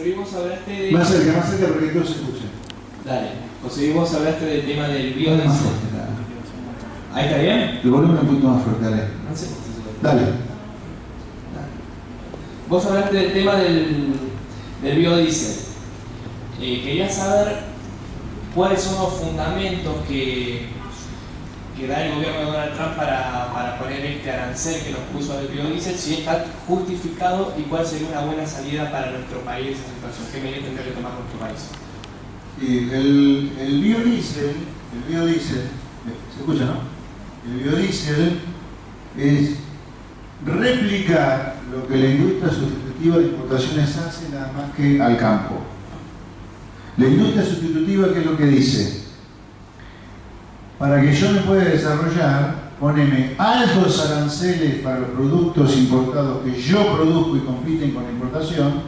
José, vos hablaste de... Más cerca porque todos se escuchan. Dale. José, vos hablaste del tema del biodiesel. ¿Ahí está bien? El volumen un poquito más fuerte, dale. No sé. Dale. Vos hablaste del tema del biodiesel. Quería saber cuáles son los fundamentos que da el gobierno de Donald Trump para poner este arancel que nos puso al biodiesel, si está justificado y cuál sería una buena salida para nuestro país esa situación. ¿Qué medida tendría que tomar nuestro país? El biodiesel, ¿se escucha, no? El biodiesel es replicar lo que la industria sustitutiva de importaciones hace, nada más que al campo. La industria sustitutiva, ¿qué es lo que dice? Para que yo me pueda desarrollar, poneme altos aranceles para los productos importados que yo produzco y compiten con la importación,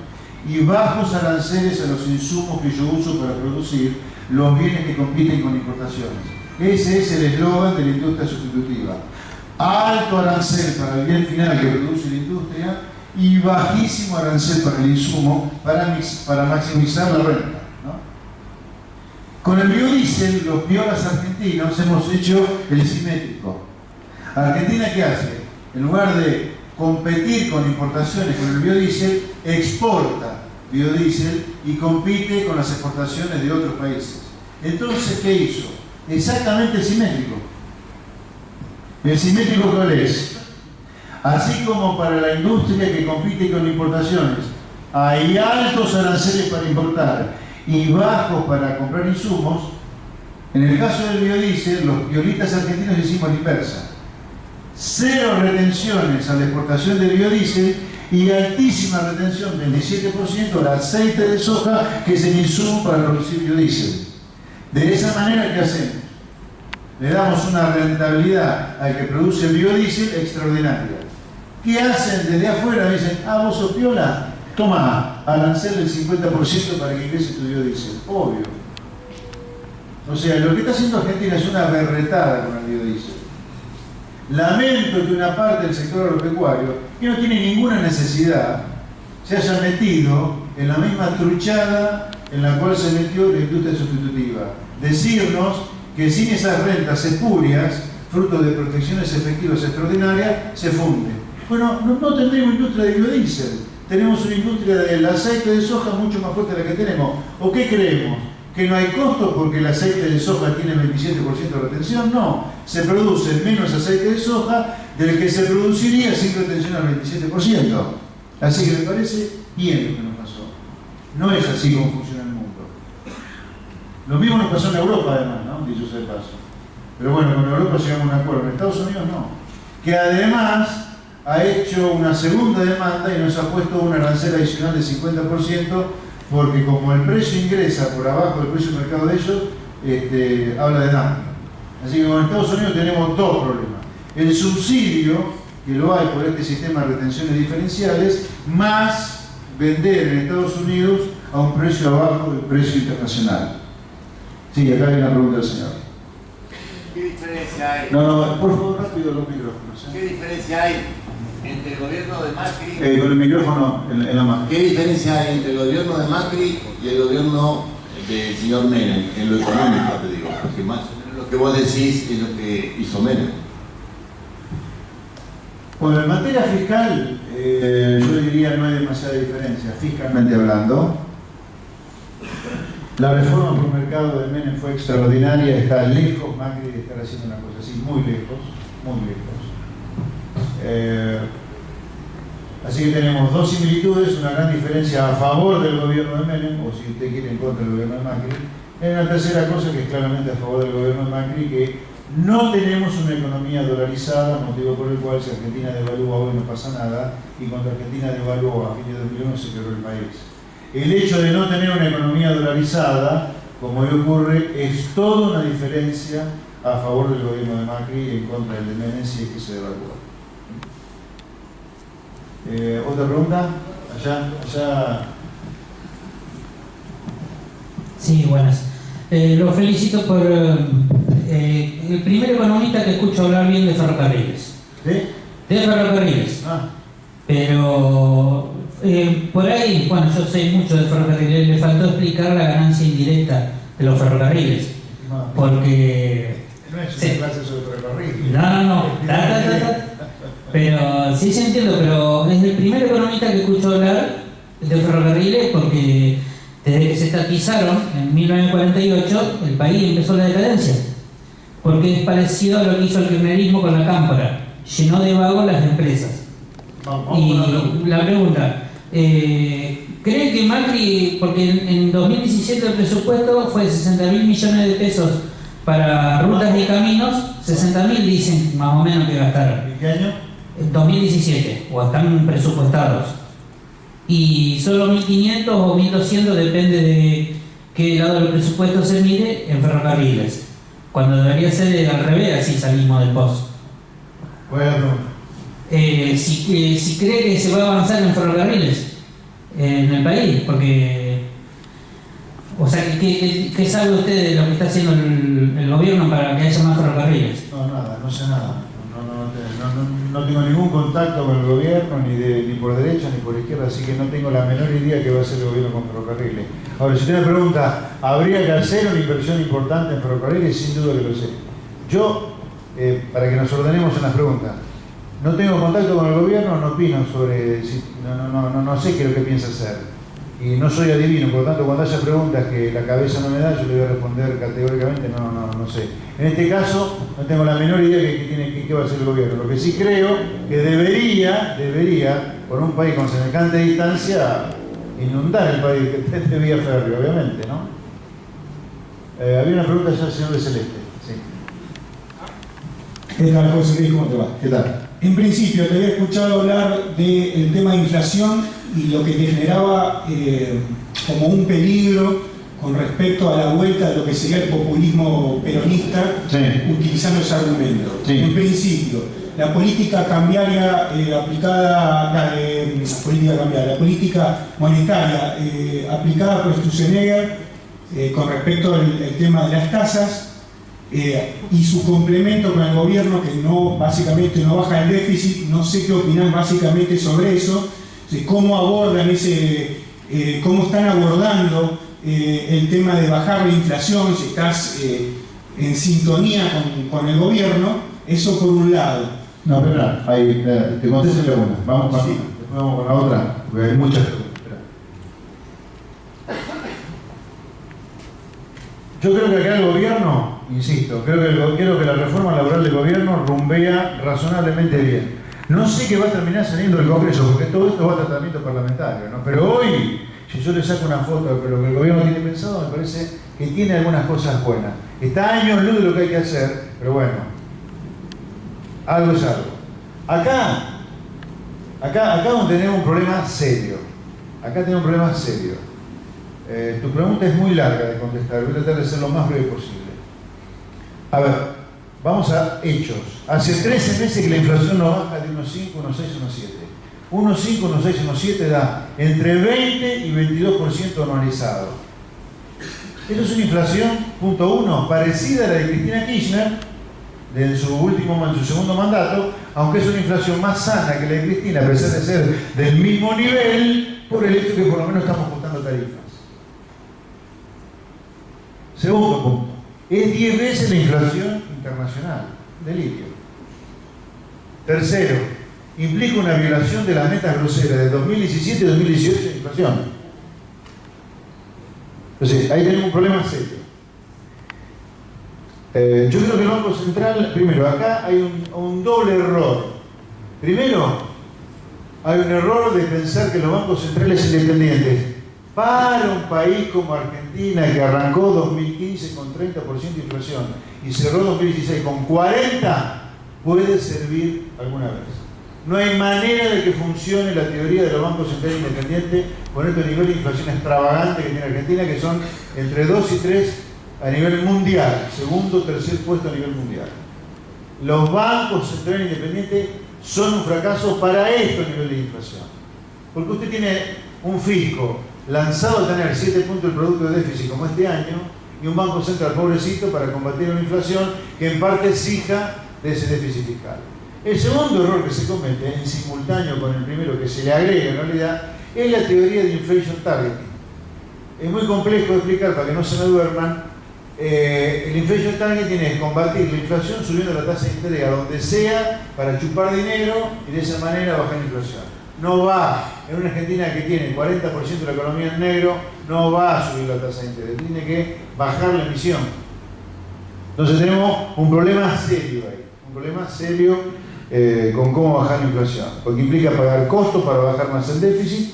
y bajos aranceles a los insumos que yo uso para producir los bienes que compiten con importaciones. Ese es el eslogan de la industria sustitutiva. Alto arancel para el bien final que produce la industria y bajísimo arancel para el insumo para maximizar la renta. Con el biodiesel, los piolas argentinos hemos hecho el simétrico. ¿Argentina qué hace? En lugar de competir con importaciones con el biodiesel, exporta biodiesel y compite con las exportaciones de otros países. Entonces, ¿qué hizo? Exactamente el simétrico. ¿El simétrico cuál es? Así como para la industria que compite con importaciones hay altos aranceles para importar y bajos para comprar insumos, en el caso del biodiesel, los piolitas argentinos hicimos la inversa. Cero retenciones a la exportación de biodiesel y altísima retención, 27% al aceite de soja, que es el insumo para producir biodiesel. De esa manera, ¿qué hacemos? Le damos una rentabilidad al que produce el biodiesel extraordinaria. ¿Qué hacen desde afuera? Dicen, vos sos piola, toma, arancel del 50% para que ingrese tu biodiesel. Obvio. O sea, lo que está haciendo Argentina es una berretada con el biodiesel. Lamento que una parte del sector agropecuario, que no tiene ninguna necesidad, se haya metido en la misma truchada en la cual se metió la industria sustitutiva. Decirnos que sin esas rentas espurias, fruto de protecciones efectivas extraordinarias, se funde. Bueno, no tendremos industria de biodiesel. Tenemos una industria del aceite de soja mucho más fuerte de la que tenemos. ¿O qué creemos? ¿Que no hay costo porque el aceite de soja tiene 27% de retención? No, se produce menos aceite de soja del que se produciría sin retención al 27%. Así que me parece bien lo que nos pasó. No es así como funciona el mundo. Lo mismo nos pasó en Europa además, ¿no? Dicho sea de paso. Pero bueno, con Europa llegamos a un acuerdo. En Estados Unidos no. Que además ha hecho una segunda demanda y nos ha puesto un arancel adicional del 50%, porque como el precio ingresa por abajo del precio de mercado de ellos, habla de dumping. Así que con Estados Unidos tenemos dos problemas. El subsidio, que lo hay por este sistema de retenciones diferenciales, más vender en Estados Unidos a un precio abajo del precio internacional. Sí, acá hay una pregunta del señor. ¿Qué diferencia hay? No, por favor, rápido los micrófonos. ¿Qué diferencia hay entre el gobierno de Macri? Con el micrófono en la mano. ¿Qué diferencia hay entre el gobierno de Macri y el gobierno del señor Menem? En lo económico, te digo. Porque más o menos lo que vos decís es lo que hizo Menem. Bueno, en materia fiscal, yo diría no hay demasiada diferencia, fiscalmente hablando. La reforma por mercado de Menem fue extraordinaria, está lejos Macri de estar haciendo una cosa así, muy lejos, muy lejos. Así que tenemos dos similitudes, una gran diferencia a favor del gobierno de Menem, o si usted quiere en contra del gobierno de Macri. Hay una tercera cosa que es claramente a favor del gobierno de Macri, que no tenemos una economía dolarizada, motivo por el cual si Argentina devalúa hoy no pasa nada, y cuando Argentina devaluó a fines de 2001 se quebró el país. El hecho de no tener una economía dolarizada, como hoy ocurre, es toda una diferencia a favor del gobierno de Macri y en contra del de Menem si es que se devalúa. ¿Otra pregunta? Allá. Sí, buenas. Lo felicito por el primer economista que escucho hablar bien de ferrocarriles. ¿De? De ferrocarriles. Ah. Pero Por ahí, bueno, yo sé mucho de ferrocarriles, le faltó explicar la ganancia indirecta de los ferrocarriles. Porque... No es una clase sobre ferrocarriles. No. Pero sí entiendo, pero es el primer economista que escucho hablar de ferrocarriles porque desde que se estatizaron en 1948 el país empezó la decadencia. Porque es parecido a lo que hizo el kirchnerismo con la cámpora, llenó de vagos las empresas. Y la pregunta, ¿creen que Macri, porque en 2017 el presupuesto fue de 60.000 millones de pesos para rutas y caminos, 60.000 dicen más o menos que gastaron? ¿En qué año? En 2017, o están presupuestados. Y solo 1.500 o 1.200 depende de qué lado del presupuesto se mire en ferrocarriles. Cuando debería ser al revés, así salimos del pozo. Bueno. Si cree que se va a avanzar en ferrocarriles en el país, porque, o sea, ¿qué sabe usted de lo que está haciendo el gobierno para que haya más ferrocarriles? No, nada, no sé nada. No tengo ningún contacto con el gobierno, ni por derecha ni por izquierda, así que no tengo la menor idea que va a hacer el gobierno con ferrocarriles. Ahora, si usted me pregunta, ¿habría que hacer una inversión importante en ferrocarriles? Sin duda que lo sé. Yo, para que nos ordenemos en las preguntas, no tengo contacto con el gobierno, no opino sobre, no sé qué es lo que piensa hacer. Y no soy adivino, por lo tanto, cuando haya preguntas que la cabeza no me da, yo le voy a responder categóricamente, no sé. En este caso, no tengo la menor idea de qué va a hacer el gobierno. Lo que sí creo que debería, por un país con semejante distancia, inundar el país de vía férrea, obviamente, ¿no? Había una pregunta ya al señor de Celeste. Sí. ¿Qué tal, José Luis? ¿Cómo te va? ¿Qué tal? En principio, te había escuchado hablar del tema de inflación y lo que te generaba como un peligro con respecto a la vuelta de lo que sería el populismo peronista, sí, utilizando ese argumento. Sí. En principio, la política cambiaria aplicada, la política monetaria aplicada por Sturzenegger con respecto al tema de las tasas, y su complemento con el gobierno que básicamente no baja el déficit. No sé qué opinás básicamente sobre eso, cómo abordan cómo están abordando el tema de bajar la inflación, si estás en sintonía con el gobierno. Eso por un lado. No, pero ahí te contesto la una. Vamos con la otra, porque hay muchas preguntas. Yo creo que acá el gobierno, insisto, creo que la reforma laboral del gobierno rumbea razonablemente bien. No sé qué va a terminar saliendo del Congreso, porque todo esto va a tratamiento parlamentario, ¿no? Pero hoy, si yo le saco una foto de lo que el gobierno tiene pensado, me parece que tiene algunas cosas buenas. Está a años luz de lo que hay que hacer, pero bueno, algo es algo. Acá donde tenemos un problema serio. Acá tenemos un problema serio. Tu pregunta es muy larga de contestar, voy a tratar de ser lo más breve posible. A ver, vamos a hechos. Hace 13 meses que la inflación no baja de 1,5, 1,6, 1,7. 1,5, 1,6, 1,7 da entre 20 y 22% anualizado. Eso es una inflación, punto uno, parecida a la de Cristina Kirchner en su segundo mandato, aunque es una inflación más sana que la de Cristina, a pesar de ser del mismo nivel, por el hecho que por lo menos estamos ajustando tarifas. Segundo punto, es 10 veces la inflación internacional, delirio. Tercero, implica una violación de las metas groseras de 2017 y 2018 de inflación. Entonces, ahí tenemos un problema serio. Yo creo que el Banco Central, primero, acá hay un doble error. Primero, hay un error de pensar que los bancos centrales independientes, para un país como Argentina, que arrancó 2015 con 30% de inflación y cerró 2016 con 40%, puede servir alguna vez. No hay manera de que funcione la teoría de los bancos centrales independientes con este nivel de inflación extravagante que tiene Argentina, que son entre 2 y 3 a nivel mundial, segundo o tercer puesto a nivel mundial. Los bancos centrales independientes son un fracaso para este nivel de inflación. Porque usted tiene un fisco lanzado a tener 7 puntos del producto de déficit como este año y un banco central pobrecito para combatir una inflación que en parte es hija de ese déficit fiscal. El segundo error que se comete en simultáneo con el primero, que se le agrega en realidad, Es la teoría de inflation targeting. Es muy complejo de explicar para que no se me duerman. El inflation targeting es combatir la inflación subiendo la tasa de interés a donde sea para chupar dinero y de esa manera bajar la inflación. No va, en una Argentina que tiene 40% de la economía en negro, no va a subir la tasa de interés, tiene que bajar la emisión. Entonces tenemos un problema serio ahí, un problema serio con cómo bajar la inflación, porque implica pagar costos para bajar más el déficit,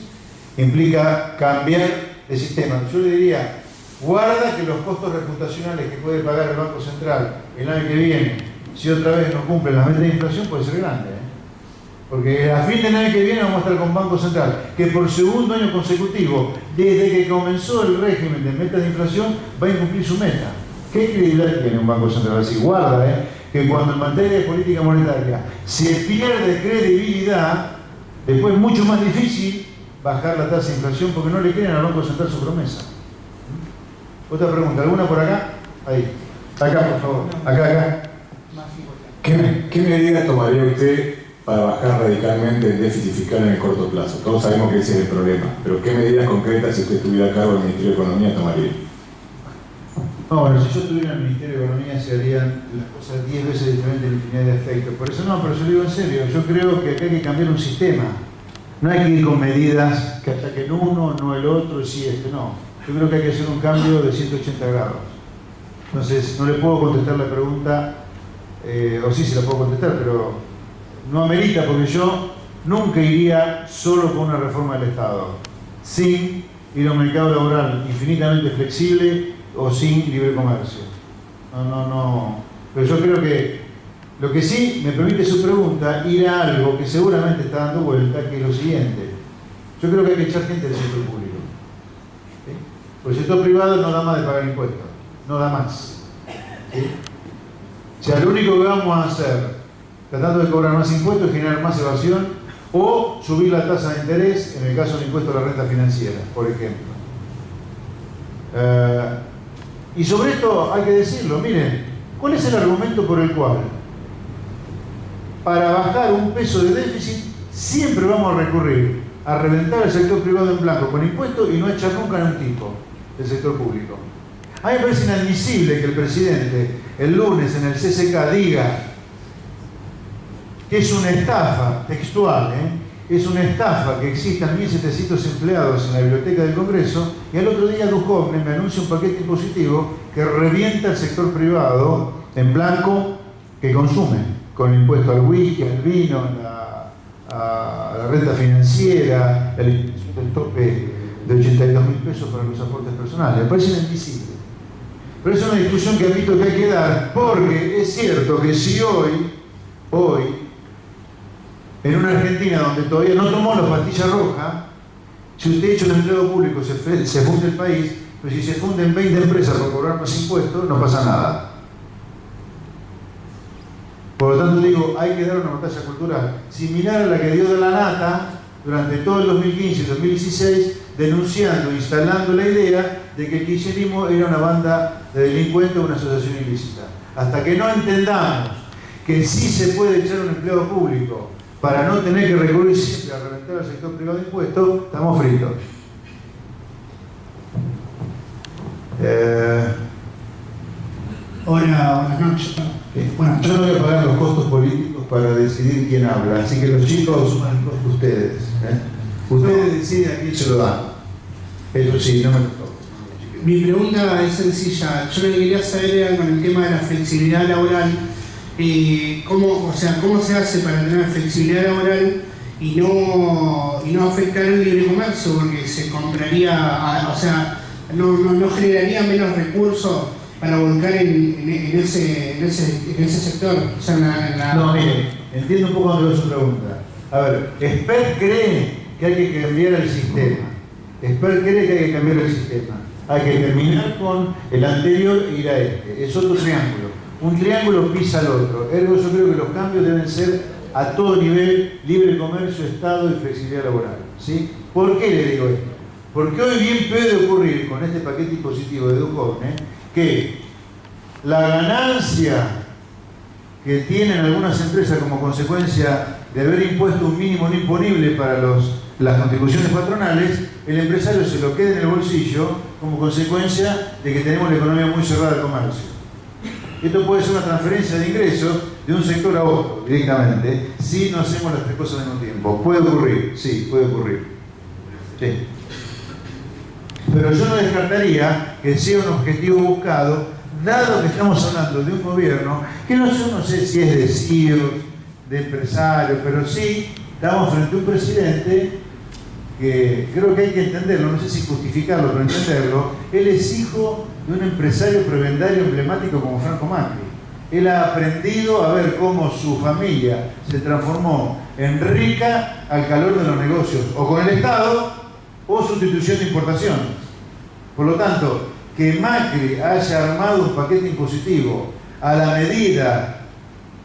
implica cambiar el sistema. Yo le diría, guarda que los costos reputacionales que puede pagar el Banco Central el año que viene, si otra vez no cumplen las metas de inflación, puede ser grande. Porque a fin del año que viene vamos a estar con Banco Central, que por segundo año consecutivo, desde que comenzó el régimen de metas de inflación, va a incumplir su meta. ¿Qué credibilidad tiene un Banco Central así? Guarda, que cuando en materia de política monetaria se pierde credibilidad, después es mucho más difícil bajar la tasa de inflación porque no le creen al Banco Central su promesa. Otra pregunta, ¿alguna por acá? Ahí. Acá, por favor. Acá. ¿Qué medida tomaría usted para bajar radicalmente el déficit fiscal en el corto plazo? Todos sabemos que ese es el problema, pero ¿qué medidas concretas, si usted estuviera a cargo del Ministerio de Economía, tomaría? No, bueno, si yo estuviera en el Ministerio de Economía se harían las cosas 10 veces diferentes en infinidad de aspectos. Por eso no, pero yo digo en serio, yo creo que acá hay que cambiar un sistema. No hay que ir con medidas que ataquen uno, no el otro, y sí este, no. Yo creo que hay que hacer un cambio de 180 grados. Entonces, no le puedo contestar la pregunta, o sí se la puedo contestar, pero no amerita, porque yo nunca iría solo con una reforma del Estado, sin ir a un mercado laboral infinitamente flexible o sin libre comercio. No. Pero yo creo que lo que sí me permite su pregunta, ir a algo que seguramente está dando vuelta, que es lo siguiente. Yo creo que hay que echar gente del sector público. ¿Sí? Porque el sector privado no da más de pagar impuestos, no da más. ¿Sí? O sea, lo único que vamos a hacer, tratando de cobrar más impuestos, es generar más evasión o subir la tasa de interés, en el caso del impuesto a la renta financiera, por ejemplo. Y sobre esto hay que decirlo, miren, ¿cuál es el argumento por el cual para bajar un peso de déficit siempre vamos a recurrir a reventar el sector privado en blanco con impuestos y no echar nunca a un tipo del sector público? A mí me parece inadmisible que el presidente el lunes en el CCK diga que es una estafa textual, es una estafa que existan 1.700 empleados en la biblioteca del Congreso, y al otro día Duhovne me anuncia un paquete impositivo que revienta el sector privado en blanco que consume, con el impuesto al whisky, al vino, a la renta financiera, el tope de 82.000 pesos para los aportes personales. Me parece inadmisible. Pero es una discusión que admito que hay que dar, porque es cierto que si hoy, en una Argentina donde todavía no tomó la pastilla roja, si usted echa un empleado público se funde el país, pero si se funden 20 empresas por cobrar más impuestos, no pasa nada. Por lo tanto digo, hay que dar una batalla cultural similar a la que dio de la Nata durante todo el 2015 y 2016, denunciando, instalando la idea de que el kirchnerismo era una banda de delincuentes o una asociación ilícita. Hasta que no entendamos que sí se puede echar un empleado público para no tener que recurrir siempre a reventar al sector privado de impuestos, estamos fritos. Hola, buenas noches. Bueno, yo no voy a pagar los costos políticos para decidir quién habla, así que los chicos suman el costo ustedes. Ustedes deciden a quién se lo dan. Eso sí, no me toca. Mi pregunta es sencilla. Yo lo que quería saber era con el tema de la flexibilidad laboral. ¿Cómo se hace para tener flexibilidad laboral y no afectar el libre comercio? Porque se compraría, no generaría menos recursos para volcar en ese sector. O sea, No, mire, entiendo un poco dónde va su pregunta. A ver, Spert cree que hay que cambiar el sistema. Spert cree que hay que cambiar el sistema. Hay que terminar con el anterior e ir a este. Es otro triángulo. Un triángulo pisa al otro. Ergo, yo creo que los cambios deben ser a todo nivel: libre comercio, Estado y flexibilidad laboral. ¿Sí? ¿Por qué le digo esto? Porque hoy bien puede ocurrir con este paquete impositivo de Duhovne que la ganancia que tienen algunas empresas como consecuencia de haber impuesto un mínimo no imponible para los las contribuciones patronales, el empresario se lo queda en el bolsillo como consecuencia de que tenemos la economía muy cerrada al comercio. Esto puede ser una transferencia de ingresos de un sector a otro directamente si no hacemos las tres cosas al mismo tiempo. ¿Puede ocurrir? Sí, puede ocurrir. Sí. Pero yo no descartaría que sea un objetivo buscado, dado que estamos hablando de un gobierno que yo no sé si es de CEOs, de empresarios, pero sí estamos frente a un presidente que creo que hay que entenderlo, no sé si justificarlo, pero entenderlo. Él es hijo de un empresario prebendario emblemático como Franco Macri. Él ha aprendido a ver cómo su familia se transformó en rica al calor de los negocios, o con el Estado, o sustitución de importaciones. Por lo tanto, que Macri haya armado un paquete impositivo a la medida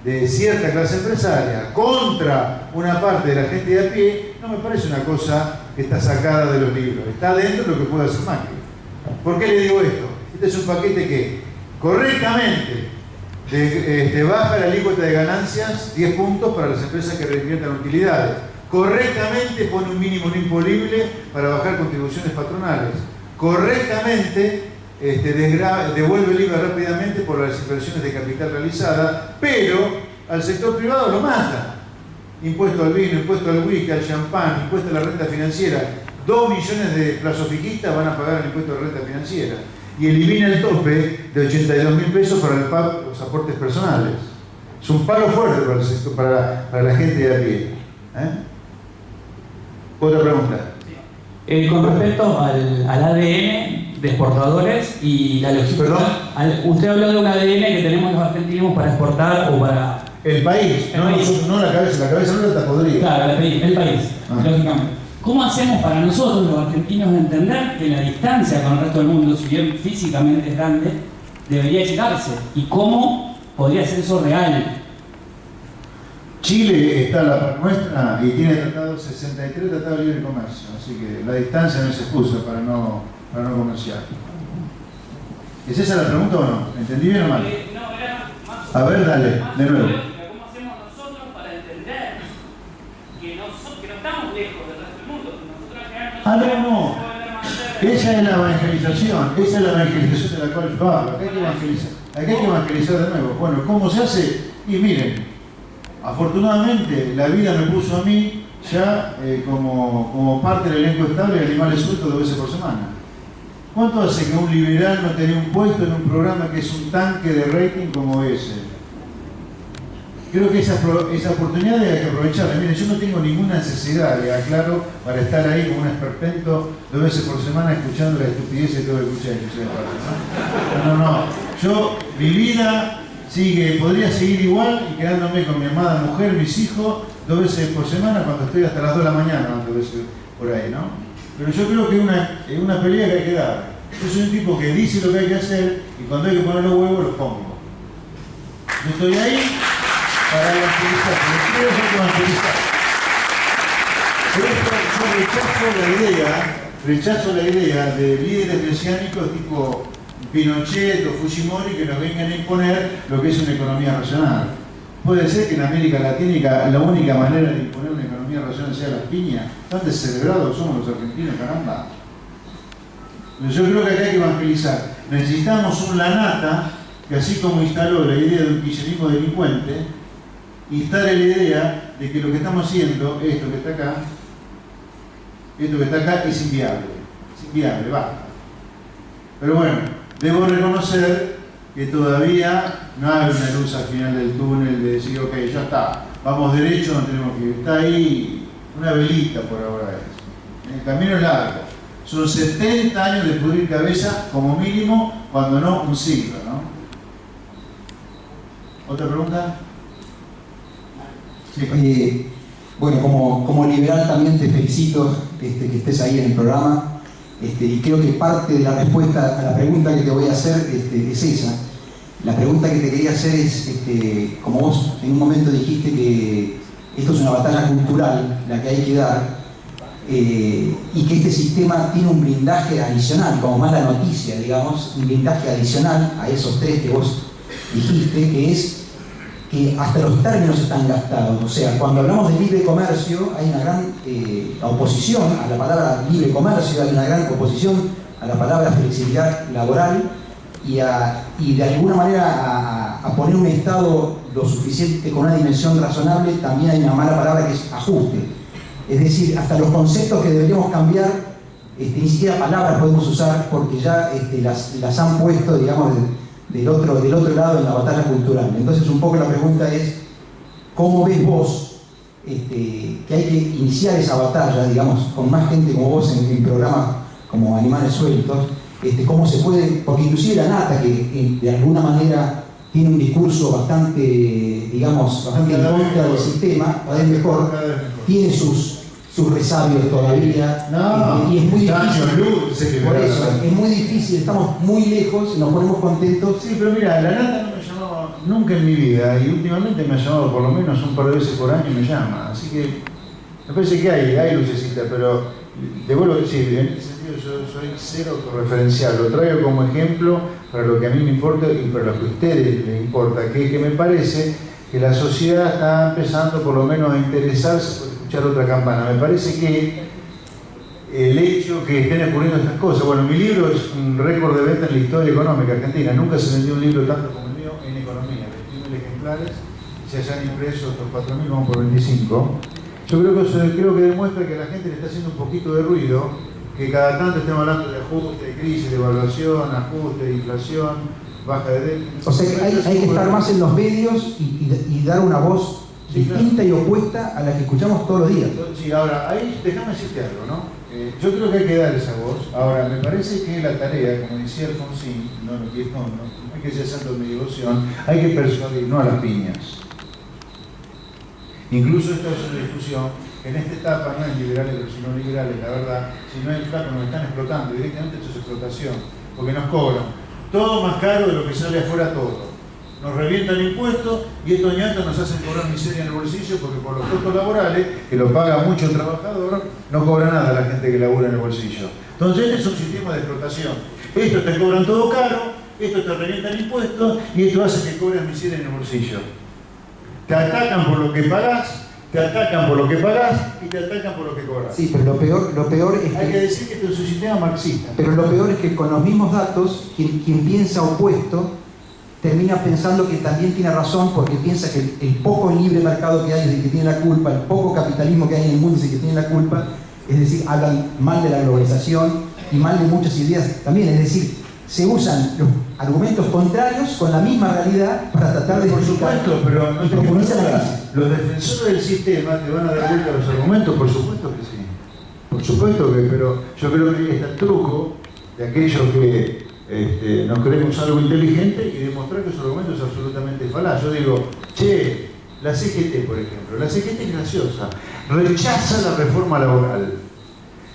de cierta clase empresaria contra una parte de la gente de a pie, no me parece una cosa que está sacada de los libros. Está dentro de lo que puede hacer Macri. ¿Por qué le digo esto? Este es un paquete que correctamente baja la alícuota de ganancias 10 puntos para las empresas que reinviertan utilidades. Correctamente pone un mínimo no imponible para bajar contribuciones patronales. Correctamente devuelve el IVA rápidamente por las inversiones de capital realizadas, pero al sector privado lo mata. Impuesto al vino, impuesto al whisky, al champán, impuesto a la renta financiera. 2 millones de plazofijistas van a pagar el impuesto de renta financiera. Y elimina el tope de 82.000 pesos para el pago de los aportes personales. Es un palo fuerte para el sector, para la gente de a pie. Otra pregunta. Con respecto al ADN de exportadores y la logística. ¿Perdón? Usted habló de un ADN que tenemos los argentinos para exportar o para... El país, no la cabeza no está podrida. Claro, el país, lógicamente. ¿Cómo hacemos para nosotros, los argentinos, entender que la distancia con el resto del mundo, si bien físicamente es grande, debería llegarse? ¿Y cómo podría ser eso real? Chile está a la par nuestra y tiene 63 tratados de libre comercio, así que la distancia no es excusa para no comerciar. ¿Es esa la pregunta o no? ¿Entendí bien o mal? No, era más... A ver, dale, de nuevo. ¿Cómo hacemos nosotros para entender que no estamos lejos del resto del mundo? No. Esa es la evangelización, de la cual yo hablo. Acá hay que evangelizar de nuevo. Bueno, ¿cómo se hace? Y miren, afortunadamente la vida me puso a mí ya como parte del elenco estable de Animales Sueltos 2 veces por semana. ¿Cuánto hace que un liberal no tenía un puesto en un programa que es un tanque de rating como ese? Creo que esa oportunidad hay que aprovecharla. Miren, yo no tengo ninguna necesidad, le aclaro, para estar ahí como un esperpento 2 veces por semana escuchando la estupidez de todo lo que escuché. No. Yo, mi vida podría seguir igual y quedándome con mi amada mujer, mis hijos, 2 veces por semana cuando estoy hasta las 2 de la mañana, 2 veces por ahí, ¿no? Pero yo creo que es una pelea que hay que dar. Yo soy un tipo que dice lo que hay que hacer y cuando hay que poner los huevos los pongo. Yo estoy ahí para evangelizar, pero quiero ser evangelizar. Por eso yo rechazo la idea de líderes mesiánicos tipo Pinochet o Fujimori que nos vengan a imponer lo que es una economía racional. Puede ser que en América Latina la única manera de imponer una economía racional sea las piñas. Tan descerebrados somos los argentinos, caramba. Yo creo que acá hay que evangelizar. Necesitamos un Lanata que, así como instaló la idea de un kirchnerismo delincuente, instale la idea de que lo que estamos haciendo, esto que está acá es inviable. Es inviable, basta. Pero bueno, debo reconocer que todavía no hay una luz al final del túnel de decir, ok, ya está, vamos derecho, no tenemos que ir. Está ahí una velita por ahora eso. El camino es largo. Son 70 años de pudrir cabeza como mínimo, cuando no un siglo, ¿no? ¿Otra pregunta? Sí. Bueno, como liberal también te felicito que estés ahí en el programa. Y creo que parte de la respuesta a la pregunta que te voy a hacer es esa. La pregunta que te quería hacer es, como vos en un momento dijiste que esto es una batalla cultural, la que hay que dar, y que este sistema tiene un blindaje adicional, como mala noticia, digamos, un blindaje adicional a esos 3 que vos dijiste, que es que hasta los términos están gastados. O sea, cuando hablamos de libre comercio hay una gran oposición a la palabra libre comercio, hay una gran oposición a la palabra flexibilidad laboral y de alguna manera a poner un Estado lo suficiente con una dimensión razonable. También hay una mala palabra que es ajuste. Es decir, hasta los conceptos que deberíamos cambiar, ni siquiera palabras podemos usar porque ya las han puesto, digamos, del otro lado en la batalla cultural. Entonces un poco la pregunta es, ¿cómo ves vos que hay que iniciar esa batalla, digamos, con más gente como vos en programas como Animales Sueltos? ¿Cómo se puede? Porque inclusive la Nata, que de alguna manera tiene un discurso bastante, digamos, bastante en contra del sistema, cada vez mejor, tiene sus resabios todavía, y es muy difícil. Por eso, es muy difícil, estamos muy lejos, nos ponemos contentos. Sí, pero mira, la Nata no me llamó nunca en mi vida, y últimamente me ha llamado por lo menos un par de veces por año, me llama. Así que me parece que hay lucecita, pero te vuelvo a decir, en ese sentido yo soy cero autorreferencial, lo traigo como ejemplo para lo que a mí me importa y para lo que a ustedes les importa, que me parece que la sociedad está empezando por lo menos a interesarse por escuchar otra campana. Me parece que el hecho que estén ocurriendo estas cosas, bueno, mi libro es un récord de venta en la historia económica argentina, nunca se vendió un libro tanto como el mío en economía, 21.000 ejemplares, se hayan impreso otros 4.000, vamos por 25. Yo creo que demuestra que a la gente le está haciendo un poquito de ruido, que cada tanto estemos hablando de ajuste, de crisis, de evaluación, ajuste, de inflación, baja de déficit. O sea que hay que estar más en los medios y dar una voz distinta, claro, y opuesta a la que escuchamos todos los días. Sí, ahora, ahí déjame decirte algo, ¿no? Yo creo que hay que dar esa voz. Ahora, me parece que la tarea, como decía Alfonsín, no hay que ser santo de mi devoción, hay que persuadir, no a las piñas. Incluso esta es una discusión que en esta etapa no es liberales versus no liberales, la verdad, si no es flaco nos están explotando, directamente eso es explotación, porque nos cobran todo más caro de lo que sale afuera todo. Nos revientan impuestos y estos ñatos nos hacen cobrar miseria en el bolsillo porque por los costos laborales, que lo paga mucho el trabajador, no cobra nada la gente que labura en el bolsillo. Entonces este es un sistema de explotación. Estos te cobran todo caro, estos te revientan impuestos y esto hace que cobres miseria en el bolsillo. Te atacan por lo que pagás, te atacan por lo que pagás y te atacan por lo que cobras. Sí, pero lo peor es que... Hay que decir que esto es un sistema marxista. Pero lo peor es que con los mismos datos, quien piensa opuesto termina pensando que también tiene razón porque piensa que el poco libre mercado que hay es el que tiene la culpa, el poco capitalismo que hay en el mundo es el que tiene la culpa, es decir, hablan mal de la globalización y mal de muchas ideas también, es decir, se usan los argumentos contrarios con la misma realidad para tratar de... Por supuesto, pero no te profundizar la crisis. Los defensores del sistema te van a dar vuelta a los argumentos, por supuesto que sí. Por supuesto que, pero yo creo que ahí está el truco de aquellos que no queremos algo inteligente y demostrar que su argumento es absolutamente falaz. Yo digo, che, la CGT, por ejemplo, la CGT es graciosa, rechaza la reforma laboral,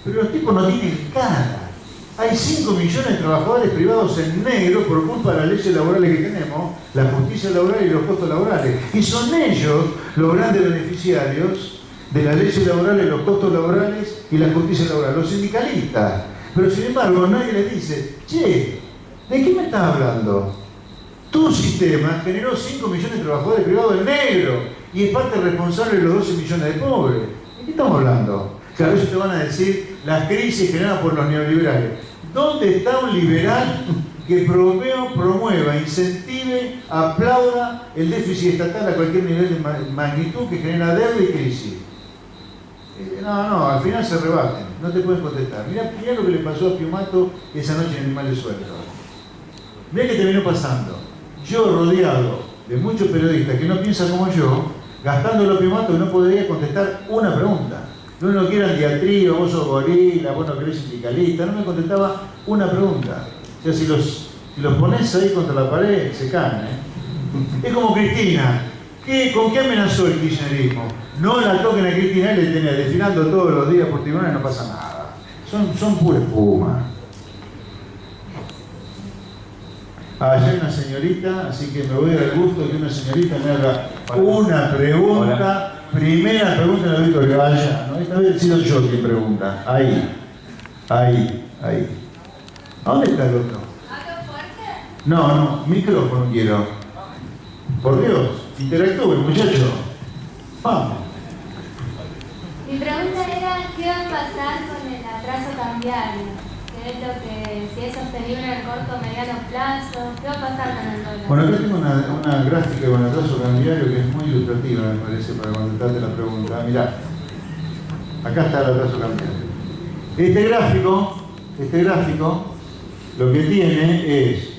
pero los tipos no tienen cara. Hay 5 millones de trabajadores privados en negro por culpa de las leyes laborales que tenemos, la justicia laboral y los costos laborales. Y son ellos los grandes beneficiarios de las leyes laborales, los costos laborales y la justicia laboral, los sindicalistas. Pero sin embargo nadie les dice, che, ¿de qué me estás hablando? Tu sistema generó 5 millones de trabajadores privados en negro y es parte responsable de los 12 millones de pobres. ¿De qué estamos hablando? Claro, ellos te van a decir las crisis generadas por los neoliberales. ¿Dónde está un liberal que promueva, incentive, aplauda el déficit estatal a cualquier nivel de magnitud que genera deuda y crisis? No, al final se rebaten, no te pueden contestar. Mirá lo que le pasó a Piumato esa noche en Animales Sueltos. Mirá que te vino pasando. Yo rodeado de muchos periodistas que no piensan como yo, gastando los Piumato que no podría contestar una pregunta. No que eran diatriba, vos sos gorila, vos no querés sindicalista, no me contestaba una pregunta. O sea, si los pones ahí contra la pared, se caen, Es como Cristina. ¿Con qué amenazó el kirchnerismo? No la toquen a Cristina, él le tenía desfilando todos los días por tribunales, no pasa nada. Son pura espuma. Allá hay una señorita, así que me voy a dar el gusto de que una señorita me haga una pregunta. Hola. Primera pregunta en el auditorio, allá, ¿no? Esta vez he sido yo quien pregunta. Ahí. ¿A dónde está el otro? No, micrófono quiero. Por Dios. Interactúen, muchachos. Vamos. Mi pregunta era, ¿qué va a pasar con el atraso cambiario? ¿Qué es lo que, si es sostenible en el corto o mediano plazo? ¿Qué va a pasar con el dólar? Bueno, acá tengo una gráfica con atraso cambiario que es muy ilustrativa, me parece, para contestarte la pregunta. Mirá, acá está el atraso cambiario. Este gráfico lo que tiene es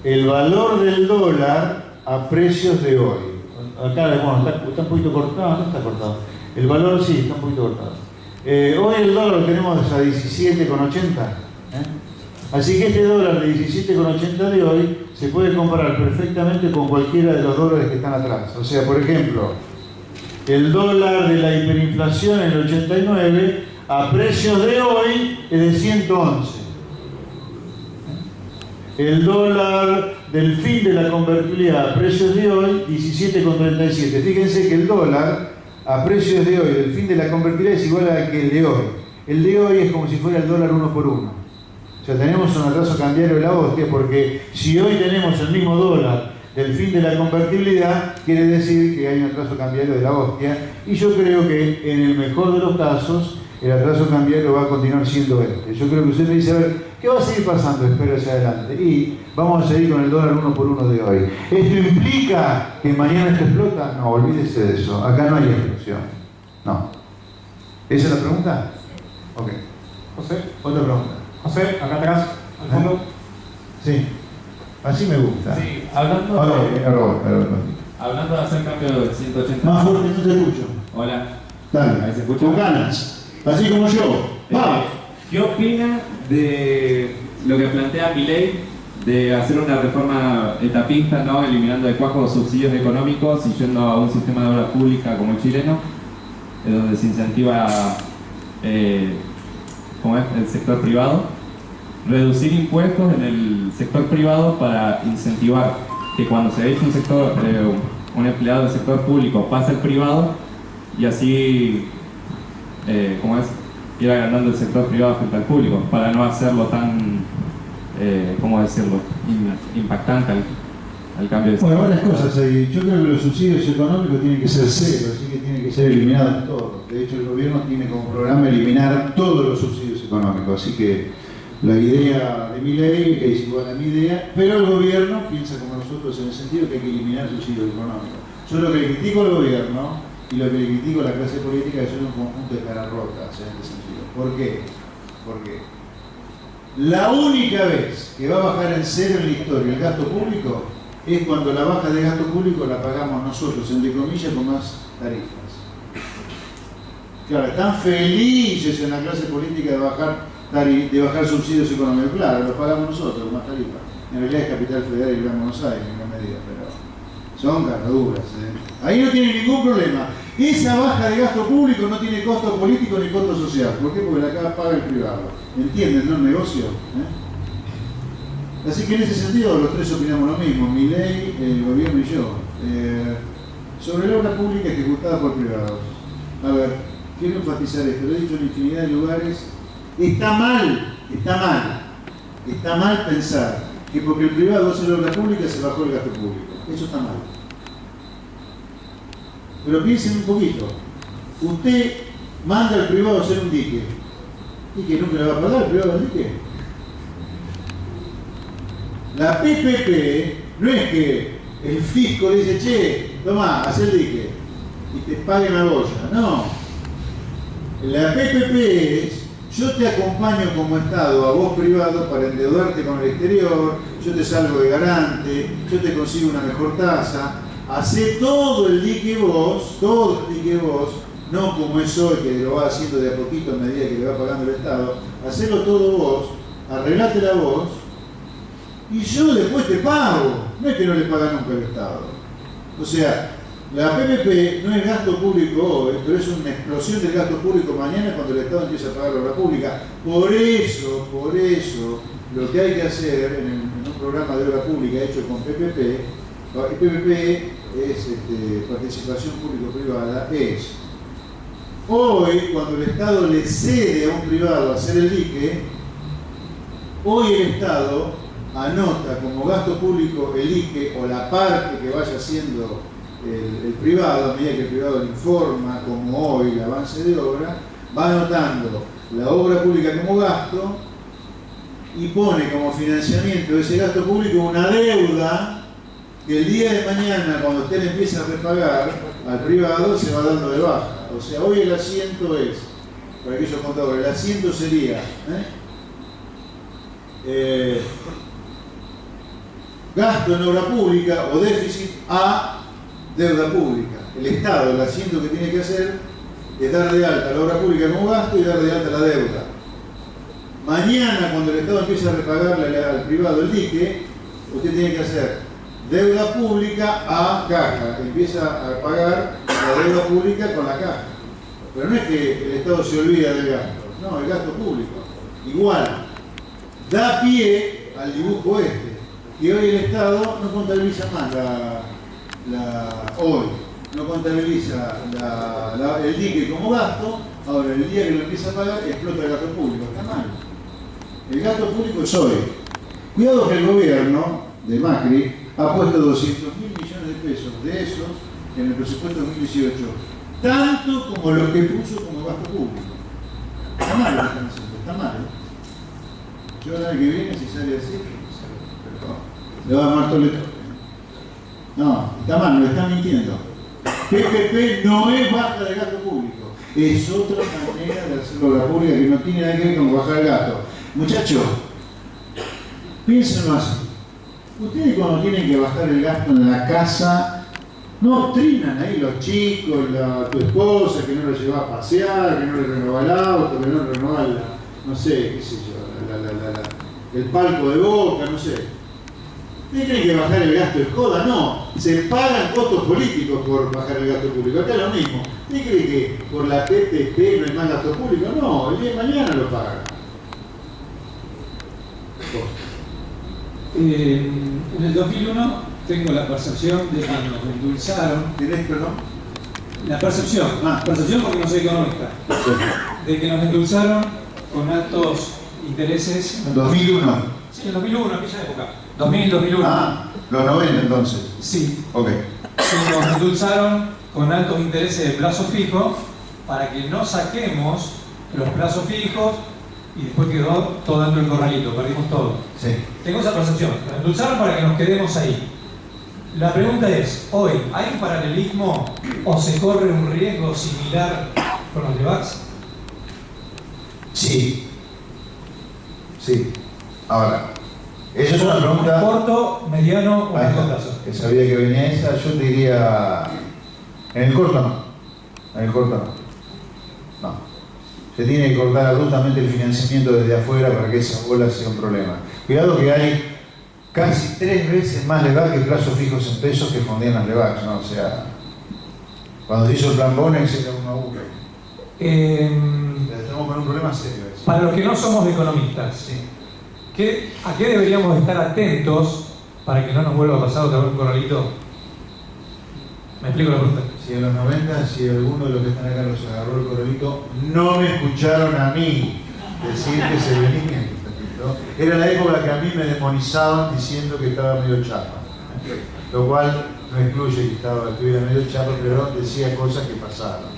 el valor del dólar a precios de hoy. Acá, bueno, está un poquito cortado, no está cortado. El valor sí, está un poquito cortado. Hoy el dólar lo tenemos a 17,80. Así que este dólar de 17,80 de hoy se puede comparar perfectamente con cualquiera de los dólares que están atrás. O sea, por ejemplo, el dólar de la hiperinflación en el 89 a precios de hoy es de 111. El dólar del fin de la convertibilidad a precios de hoy, 17,37. Fíjense que el dólar a precios de hoy, del fin de la convertibilidad, es igual a que el de hoy. El de hoy es como si fuera el dólar 1 por 1. O sea, tenemos un atraso cambiario de la hostia, porque si hoy tenemos el mismo dólar del fin de la convertibilidad, quiere decir que hay un atraso cambiario de la hostia. Y yo creo que en el mejor de los casos, el atraso cambiario va a continuar siendo este. Yo creo que usted me dice, a ver, ¿qué va a seguir pasando? Espero hacia adelante. Y vamos a seguir con el dólar 1 por 1 de hoy. ¿Esto implica que mañana esto explota? No, olvídese de eso. Acá no hay explosión. No. ¿Esa es la pregunta? Ok. José. Otra pregunta. José, acá atrás, al fondo. Sí. Así me gusta. Sí, hablando de hacer cambio de 180. Más fuerte, no te escucho. Hola. Dale. Ahí se escucha. Con ganas. Así como yo. ¡Vamos! ¿Qué opina de lo que plantea Milei de hacer una reforma etapista, ¿no? Eliminando de cuajo subsidios económicos y yendo a un sistema de obra pública como el chileno, donde se incentiva ¿cómo es? El sector privado? Reducir impuestos en el sector privado para incentivar que cuando se eche un empleado del sector público pase al privado y así ¿cómo es? Ir agrandando el sector privado frente al público, para no hacerlo tan, ¿cómo decirlo?, impactante al cambio de sector. Bueno, varias cosas ahí. Yo creo que los subsidios económicos tienen que ser cero, así que tienen que ser eliminados todos. De hecho, el gobierno tiene como programa eliminar todos los subsidios económicos, así que la idea de Milei es igual a mi idea, pero el gobierno piensa como nosotros en el sentido que hay que eliminar subsidios económicos. Yo lo que le critico al gobierno y lo que le critico a la clase política es un conjunto de caras rotas en este sentido. ¿Por qué? Porque la única vez que va a bajar en cero en la historia el gasto público es cuando la baja de gasto público la pagamos nosotros, entre comillas, con más tarifas. Claro, están felices en la clase política de bajar subsidios económicos. Claro, los pagamos nosotros con más tarifas. En realidad es Capital Federal y Gran Buenos Aires en gran medida, pero son cargaduras. Ahí no tiene ningún problema. Esa baja de gasto público no tiene costo político ni costo social. ¿Por qué? Porque la paga el privado. ¿Entienden, no? El negocio. Así que en ese sentido los tres opinamos lo mismo. Milei, el gobierno y yo. Sobre la obra pública ejecutada por privados. A ver, quiero enfatizar esto. Lo he dicho en infinidad de lugares. Está mal pensar que porque el privado hace la obra pública se bajó el gasto público. Eso está mal. Pero piensen un poquito. Usted manda al privado a hacer un dique. ¿Y que nunca le va a pagar el privado del dique? La PPP no es que el fisco le dice, che, tomá, haz el dique y te paguen la boya. No. La PPP es, yo te acompaño como Estado a vos privado para endeudarte con el exterior, yo te salgo de garante, yo te consigo una mejor tasa. Hacé todo el dique vos, no como es hoy que lo va haciendo de a poquito a medida que le va pagando el Estado. Hacelo todo vos, arreglátela vos, y yo después te pago. No es que no le paga nunca el Estado. O sea, la PPP no es gasto público hoy, pero es una explosión del gasto público mañana cuando el Estado empieza a pagar la obra pública. Por eso, lo que hay que hacer en un programa de obra pública hecho con PPP, es participación público-privada, es hoy cuando el Estado le cede a un privado hacer el dique, hoy el Estado anota como gasto público el dique o la parte que vaya haciendo el privado, a medida que el privado le informa, como hoy, el avance de obra, va anotando la obra pública como gasto y pone como financiamiento de ese gasto público una deuda que el día de mañana, cuando usted le empieza a repagar al privado, se va dando de baja. O sea, hoy el asiento es, para aquellos contadores, el asiento sería gasto en obra pública o déficit a deuda pública. El Estado, el asiento que tiene que hacer es dar de alta la obra pública como gasto y dar de alta la deuda. Mañana, cuando el Estado empiece a repagarle al privado el dique, usted tiene que hacer deuda pública a caja. Empieza a pagar la deuda pública con la caja. Pero no es que el Estado se olvida del gasto, no, el gasto público. Igual, da pie al dibujo que hoy el Estado no contabiliza más hoy no contabiliza el dique como gasto. Ahora, el día que lo empieza a pagar, explota el gasto público. Está mal. El gasto público es hoy. Cuidado que el gobierno de Macri ha puesto 200.000 millones de pesos de esos en el presupuesto 2018, tanto como lo que puso como gasto público. Está mal lo que están haciendo, está mal. Yo el año que viene, si sale así, le va a dar todo el toque. No, está mal, me están mintiendo. PPP no es baja de gasto público, es otra manera de hacer obra pública que no tiene nada que ver con bajar el gasto. Muchachos, piénsenlo así. Ustedes cuando tienen que bajar el gasto en la casa, no trinan ahí los chicos, tu esposa, que no lo lleva a pasear, que no le renova el auto, que no le renova no sé, qué sé yo, el palco de Boca, no sé. ¿Ustedes creen que bajar el gasto es joda? No, se pagan costos políticos por bajar el gasto público. Acá es lo mismo. ¿Ustedes creen que por la PPP no hay más gasto público? No, el día de mañana lo pagan. En el 2001 tengo la percepción de que nos endulzaron. ¿Tienes, perdón? La percepción, percepción porque no soy economista, de que nos endulzaron con altos intereses. ¿En 2001? Sí, en 2001, aquella época. 2001. Ah, los 90 entonces. Sí. Ok. Nos endulzaron con altos intereses de plazo fijo para que no saquemos los plazos fijos y después quedó todo dentro del corralito, perdimos todo. Sí. Tengo esa percepción. Nos endulzaron para que nos quedemos ahí. La pregunta es, hoy, ¿hay un paralelismo o se corre un riesgo similar con los LEVACs? Sí. Sí. Ahora, esa es una pregunta... ¿Corto, mediano o largo plazo? Que sabía que venía esa, yo te diría... En el corto no. En el corto no. No. Se tiene que cortar abruptamente el financiamiento desde afuera para que esa bola sea un problema. Cuidado que hay casi 3 veces más LEVAC que plazos fijos en pesos que fondean las LEVACs, ¿no? O sea, cuando se hizo el plan Bonex era 1 a 1. Estamos con un problema serio. Para los que no somos economistas, sí. ¿A qué deberíamos estar atentos para que no nos vuelva a pasar otra vez un corralito? ¿Me explico la pregunta? Si en los 90, si alguno de los que están acá los agarró el corralito, no me escucharon a mí decir que se venía. ¿No? Era la época que a mí me demonizaban diciendo que estaba medio chapa. Lo cual no excluye que estuviera medio chapa, pero decía cosas que pasaron.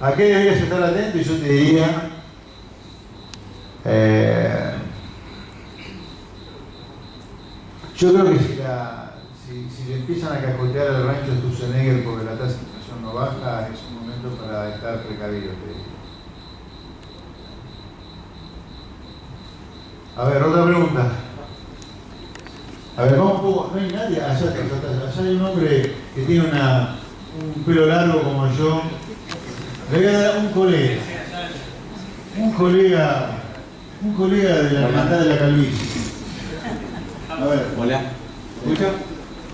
¿A qué deberías estar atento? Y yo te diría... yo creo que si le empiezan a cajotear el rancho Sturzenegger porque la tasa de inflación no baja, es un momento para estar precavido. A ver, otra pregunta. A ver, vamos un poco. No hay nadie. Allá hay un hombre que tiene un pelo largo como yo. Le voy a dar un colega. Un colega de la hermandad de la calvicie. A ver. Hola. ¿Escucha?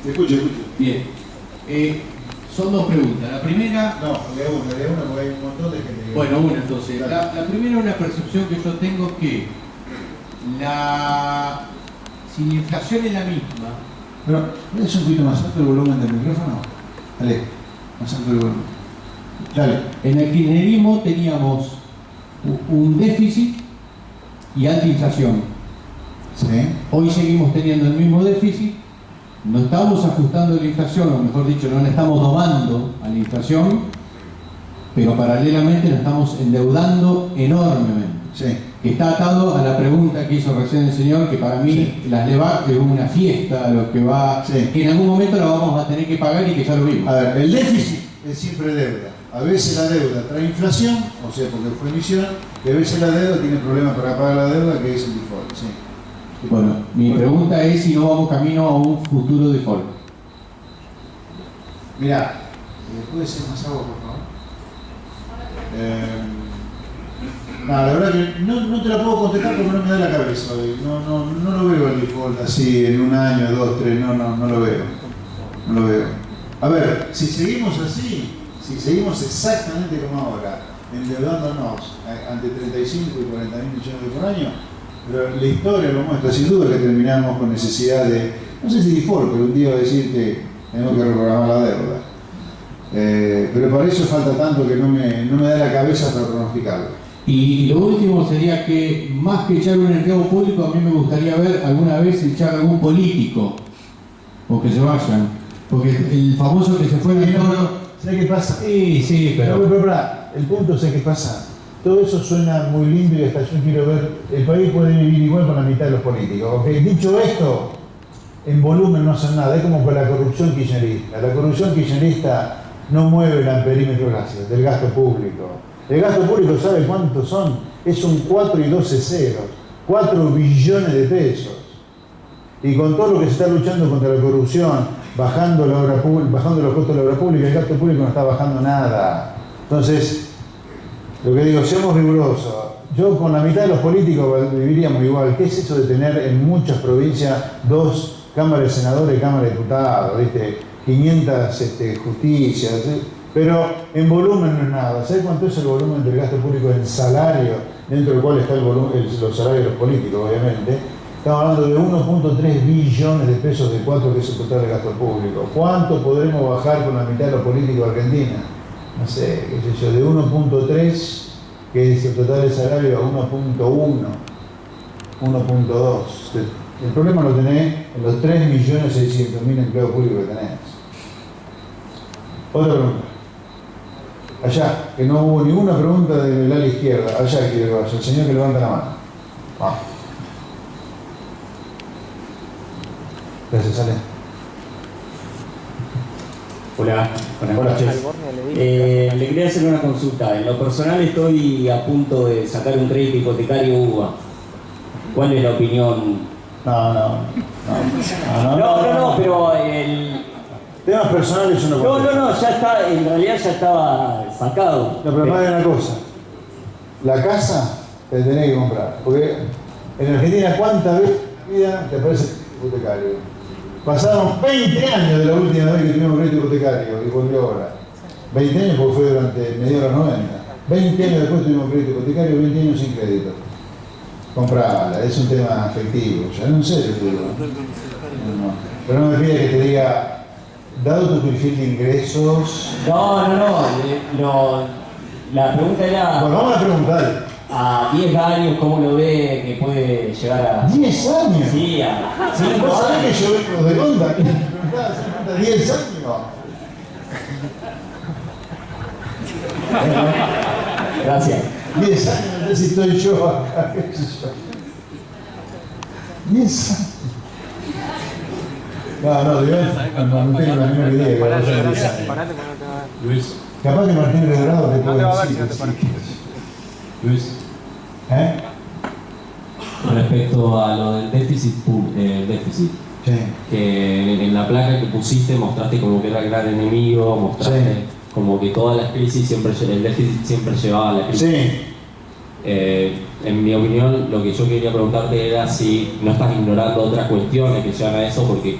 Te escucho. Bien. Son 2 preguntas. La primera... No, de una porque hay un montón de gente. Bueno, una entonces. La primera es una percepción que yo tengo que si la inflación es la misma... Pero, ¿es un poquito más alto el volumen del micrófono? Dale, más alto el volumen. Dale. En el kirchnerismo teníamos un déficit y alta inflación. Sí. Hoy seguimos teniendo el mismo déficit no estamos ajustando la inflación, o mejor dicho, no la estamos domando a la inflación, pero paralelamente nos estamos endeudando enormemente. Sí. Que está atado a la pregunta que hizo recién el señor, que para mí las LEVAC es una fiesta, lo que va, que en algún momento la vamos a tener que pagar y que ya lo vimos. A ver, el déficit es siempre deuda. A veces la deuda trae inflación, o sea, porque fue emisión, y a veces la deuda tiene problemas para pagar la deuda, que es el default. Sí. Bueno, mi pregunta es si no vamos camino a un futuro default. Mirá, ¿puede ser más agua, por favor? No, la verdad que no te la puedo contestar porque no me da la cabeza hoy. No lo veo el default así en un año, 2, 3, no lo veo. No lo veo. A ver, si seguimos así, si seguimos exactamente como ahora, endeudándonos ante 35 y 40 mil millones por año, pero la historia lo muestra, sin duda que terminamos con necesidad de, no sé si default, pero un día va a decir que tenemos que reprogramar la deuda. Pero para eso falta tanto que no me da la cabeza para pronosticarlo. Y lo último sería que, más que echar un empleado público, a mí me gustaría ver alguna vez echar algún político, o que se vayan. Porque el famoso que se fue en el toro... ¿Sabes qué pasa? Sí, pero... el punto es que pasa. Todo eso suena muy lindo y hasta yo quiero ver, el país puede vivir igual con la mitad de los políticos. Porque dicho esto, en volumen no hacen nada, es como con la corrupción kirchnerista. La corrupción kirchnerista no mueve el amperímetro del gasto público. El gasto público, ¿sabe cuántos son? Es un 4 y 12 ceros, 4 billones de pesos. Y con todo lo que se está luchando contra la corrupción, bajando los costos de la obra pública, el gasto público no está bajando nada. Entonces, lo que digo, seamos rigurosos. Yo con la mitad de los políticos viviríamos igual. ¿Qué es eso de tener en muchas provincias 2 cámaras de senadores y cámaras de diputados? ¿Viste? 500 justicias. ¿sí? Pero en volumen no es nada. ¿Sabes cuánto es el volumen del gasto público en salario? Dentro del cual está los salarios de los políticos, obviamente. Estamos hablando de 1.3 billones de pesos de 4 que es el total de gasto público. ¿Cuánto podremos bajar con la mitad de los políticos de Argentina? No sé, qué sé yo, de 1.3, que es el total de salario, a 1.1, 1.2. El problema lo tenés en los 3.600.000 empleados públicos que tenés. Otra pregunta. Allá, que no hubo ninguna pregunta del ala izquierda. Allá quiere que vaya, el señor que levanta la mano. Vamos. Gracias, Ale. Hola, buenas noches. Le quería hacer una consulta. En lo personal estoy a punto de sacar un crédito hipotecario UBA. ¿Cuál es la opinión? No, pero el... Temas personales yo no contesto. No, ya está, en realidad ya estaba sacado. No, pero no hay una cosa. La casa te tenés que comprar. Porque en Argentina, ¿cuántas veces en la vida te aparece hipotecario? Pasaron 20 años de la última vez que tuvimos crédito hipotecario y volvió ahora. 20 años porque fue durante mediados de los 90. 20 años después tuvimos crédito hipotecario, 20 años sin crédito. Comprala, es un tema afectivo. Ya no sé, te digo. No. Pero no me pides que te diga, dado tu perfil de ingresos... No. La pregunta era... Bueno, vamos a preguntar. A 10 años, ¿cómo lo ve que puede llegar a...? ¿10 años? Sí, a 5 años. ¿Vos sabés que yo vengo de Honda? ¿Qué me preguntabas hace falta 10 años? Gracias. 10 años, no sé si estoy yo acá. 10 años. No, no tengo la misma idea que vos tenés 10 años. Luis. Capaz que Martín Redrado te puede decir. Luis. Respecto a lo del déficit, sí. Que en la placa que pusiste mostraste como que era el gran enemigo, mostraste como que todas las crisis, el déficit siempre llevaba a la crisis. Sí. En mi opinión, lo que yo quería preguntarte era si no estás ignorando otras cuestiones que llevan a eso, porque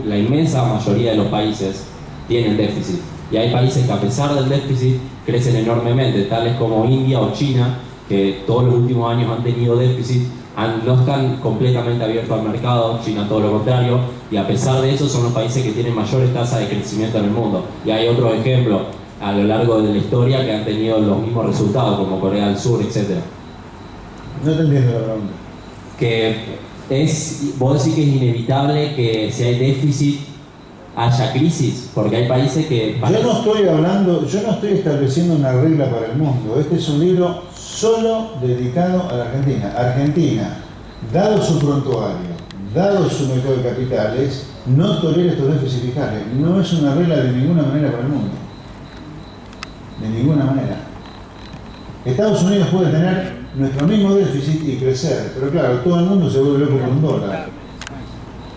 la inmensa mayoría de los países tienen déficit. Y hay países que a pesar del déficit crecen enormemente, tales como India o China, que todos los últimos años han tenido déficit, no están completamente abiertos al mercado. China todo lo contrario, y a pesar de eso son los países que tienen mayores tasas de crecimiento en el mundo. Y hay otros ejemplos a lo largo de la historia que han tenido los mismos resultados, como Corea del Sur, etc. No te entiendo la pregunta. Que ¿Vos decís que es inevitable que si hay déficit haya crisis? Porque hay países que... Yo no estoy estableciendo una regla para el mundo. Este es un libro solo dedicado a la Argentina. Argentina, dado su prontuario, dado su mercado de capitales, no tolera estos déficits fiscales. No es una regla de ninguna manera para el mundo. De ninguna manera. Estados Unidos puede tener nuestro mismo déficit y crecer, pero claro, todo el mundo se vuelve loco por un dólar.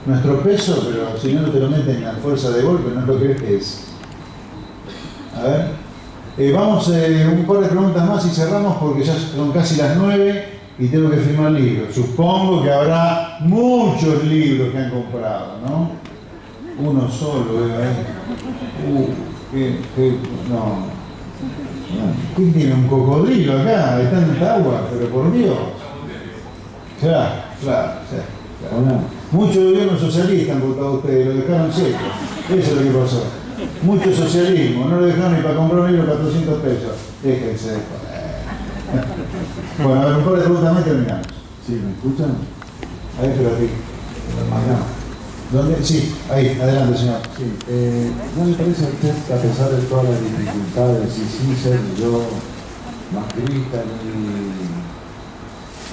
Nuestro peso, pero si no te lo meten a fuerza de golpe, no lo crees que es. A ver. Vamos un par de preguntas más y cerramos porque ya son casi las 9 y tengo que firmar libros. Supongo que habrá muchos libros que han comprado, ¿no? Uno solo, ahí. No. ¿Quién tiene un cocodrilo acá? Hay tanta agua, pero por Dios. Claro. Muchos gobiernos socialistas han votado ustedes, lo dejaron seco. Eso es lo que pasó. Mucho socialismo, no lo dejaron ni para comprar un libro 400 pesos. Déjense de joder. Bueno, a ver, un par de preguntas más y terminamos. Sí, ¿me escuchan? Ahí, pero aquí. ¿Dónde? Sí, ahí, adelante, señor. Sí, ¿no le parece a usted que a pesar de todas las dificultades, y sin ser yo macrista ni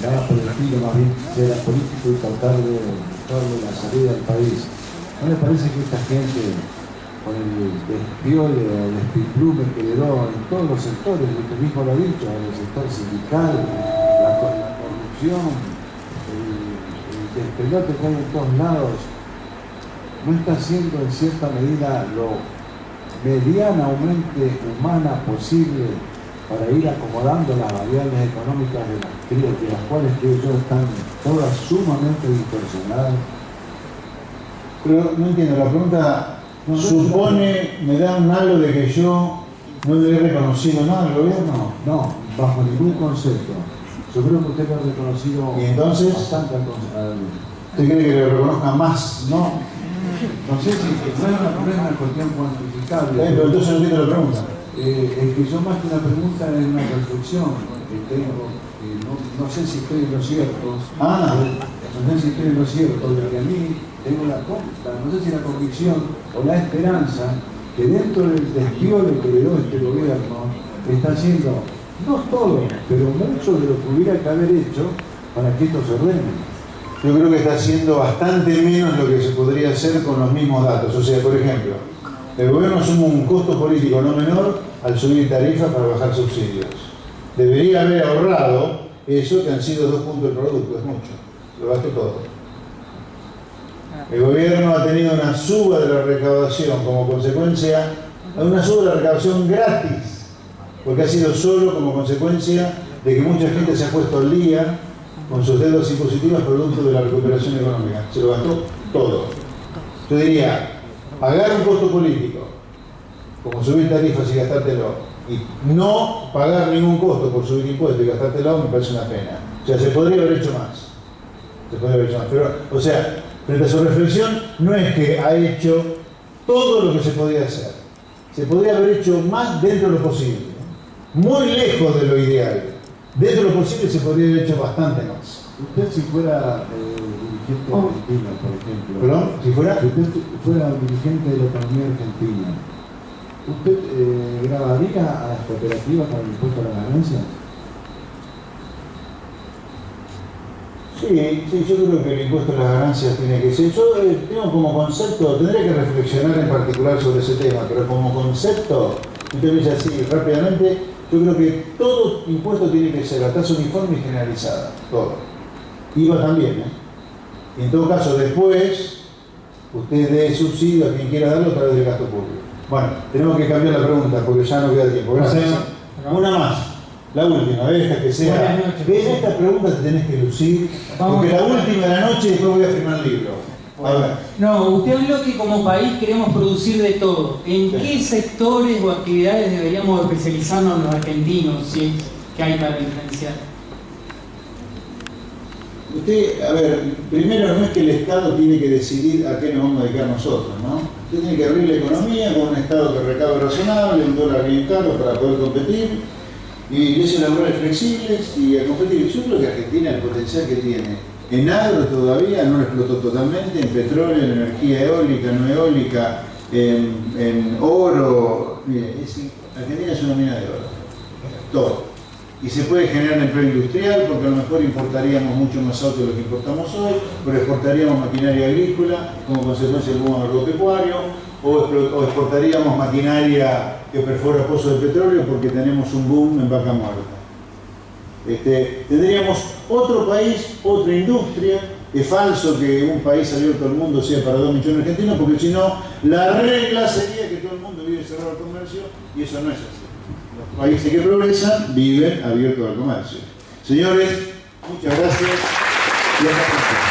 nada por el estilo, más bien ser político y tratar de buscarle la salida al país, ¿no le parece que esta gente, con el despiole o el desplume que le dio en todos los sectores, usted mismo lo ha dicho, en el sector sindical, la corrupción, el despelote que hay en todos lados, no está siendo en cierta medida lo medianamente humana posible para ir acomodando las variables económicas de las cuales creo yo están todas sumamente distorsionadas? Pero no entiendo, la pregunta supone, me da un halo de que yo no le he reconocido nada al gobierno. No, bajo ningún concepto. Yo creo que usted lo ha reconocido. ¿Y entonces? Bastante ¿Usted cree que le reconozca más? No. No sé si no es una cuestión cuantificable. Pero entonces no entiendo la pregunta. Es que yo más que una pregunta es una reflexión que tengo, no sé si estoy en lo cierto. No sé si estoy en lo cierto, porque a mí tengo no sé si la convicción o la esperanza que dentro del despiole que le dio este gobierno está haciendo, no todo, pero mucho de lo que hubiera que haber hecho para que esto se ordene. Yo creo que está haciendo bastante menos lo que se podría hacer con los mismos datos. O sea, por ejemplo, el gobierno asume un costo político no menor al subir tarifas para bajar subsidios. Debería haber ahorrado eso, que han sido 2 puntos del producto, es mucho. Lo gastó todo. El gobierno ha tenido una suba de la recaudación como consecuencia, una suba de la recaudación gratis, porque ha sido solo como consecuencia de que mucha gente se ha puesto al día con sus deudas impositivas producto de la recuperación económica. Se lo gastó todo. Yo diría, pagar un costo político, como subir tarifas y gastártelo, y no pagar ningún costo por subir impuestos y gastártelo, me parece una pena. O sea, se podría haber hecho más. Pero, o sea, frente a su reflexión, no es que ha hecho todo lo que se podía hacer. Se podría haber hecho más dentro de lo posible. Muy lejos de lo ideal. Dentro de lo posible se podría haber hecho bastante más. Usted si fuera dirigente argentino, por ejemplo. ¿Perdón? ¿Si fuera? Si usted fuera dirigente de la economía argentina, ¿usted grabaría a las cooperativas con el impuesto a la ganancia? Sí, yo creo que el impuesto a las ganancias tiene que ser. Yo tengo como concepto, tendré que reflexionar en particular sobre ese tema, pero como concepto, usted me dice así rápidamente, yo creo que todo impuesto tiene que ser a tasa uniforme y generalizada, todo. IVA también, Y en todo caso, después, usted dé subsidio a quien quiera darlo a través del gasto público. Bueno, tenemos que cambiar la pregunta porque ya no queda tiempo. Gracias. Una más. La última, esta que sea. En esta pregunta te tenés que lucir, porque la última de la noche y después voy a firmar el libro. A ver. No, usted habló que como país queremos producir de todo. ¿En qué sectores o actividades deberíamos especializarnos los argentinos, si es que hay para diferenciar? Usted, a ver, primero no es que el Estado tiene que decidir a qué nos vamos a dedicar nosotros, ¿no? Usted tiene que abrir la economía con un Estado que recabe razonable, un dólar bien caro para poder competir, y leyes laborales flexibles y a competir. Yo creo que Argentina, el potencial que tiene En agro todavía no lo explotó totalmente, en petróleo, en energía eólica, no eólica, en oro. Mire, Argentina es una mina de oro, todo. Y se puede generar empleo industrial porque a lo mejor importaríamos mucho más autos de lo que importamos hoy, pero exportaríamos maquinaria agrícola como consecuencia del boom agropecuario, o exportaríamos maquinaria que perfora pozos de petróleo porque tenemos un boom en vaca muerta. Tendríamos otro país, otra industria. Es falso que un país abierto al mundo sea para 2 millones de argentinos, porque si no, la regla sería que todo el mundo vive cerrado al comercio, y eso no es así. Los países que progresan viven abiertos al comercio. Señores, muchas gracias y hasta pronto.